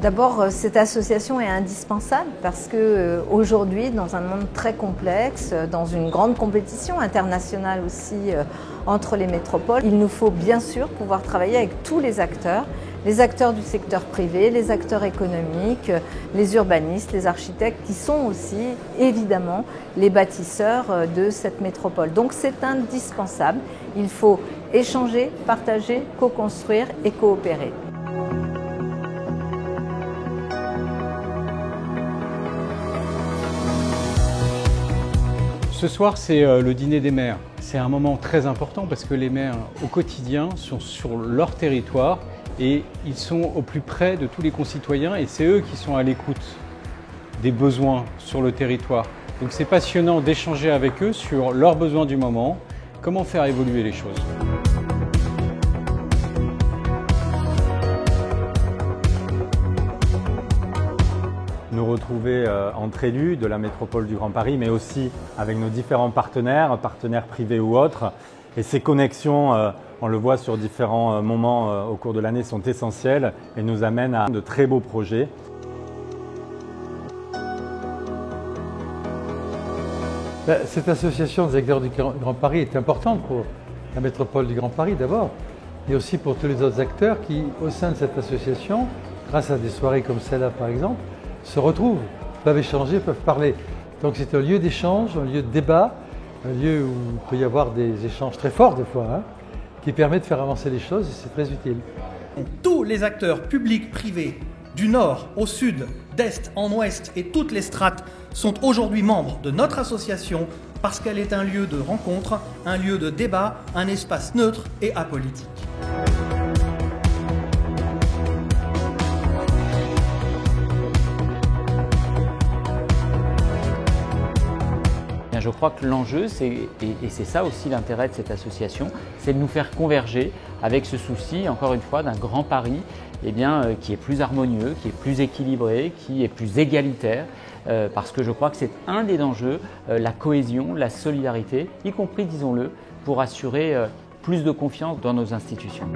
D'abord, cette association est indispensable parce qu'aujourd'hui, dans un monde très complexe, dans une grande compétition internationale aussi entre les métropoles, il nous faut bien sûr pouvoir travailler avec tous les acteurs du secteur privé, les acteurs économiques, les urbanistes, les architectes qui sont aussi évidemment les bâtisseurs de cette métropole. Donc c'est indispensable, il faut échanger, partager, co-construire et coopérer. Ce soir, c'est le dîner des maires. C'est un moment très important parce que les maires, au quotidien, sont sur leur territoire et ils sont au plus près de tous les concitoyens et c'est eux qui sont à l'écoute des besoins sur le territoire. Donc c'est passionnant d'échanger avec eux sur leurs besoins du moment, comment faire évoluer les choses. Nous retrouver entre élus de la métropole du Grand Paris, mais aussi avec nos différents partenaires privés ou autres. Et ces connexions, on le voit sur différents moments au cours de l'année, sont essentielles et nous amènent à de très beaux projets. Cette association des acteurs du Grand Paris est importante pour la métropole du Grand Paris d'abord, et aussi pour tous les autres acteurs qui, au sein de cette association, grâce à des soirées comme celle-là par exemple, se retrouvent, peuvent échanger, peuvent parler. Donc c'est un lieu d'échange, un lieu de débat, un lieu où il peut y avoir des échanges très forts des fois, qui permet de faire avancer les choses et c'est très utile. Tous les acteurs publics, privés, du nord au sud, d'est en ouest et toutes les strates sont aujourd'hui membres de notre association parce qu'elle est un lieu de rencontre, un lieu de débat, un espace neutre et apolitique. Je crois que l'enjeu, et c'est ça aussi l'intérêt de cette association, c'est de nous faire converger avec ce souci, encore une fois, d'un Grand Paris qui est plus harmonieux, qui est plus équilibré, qui est plus égalitaire, parce que je crois que c'est un des enjeux, la cohésion, la solidarité, y compris, disons-le, pour assurer plus de confiance dans nos institutions.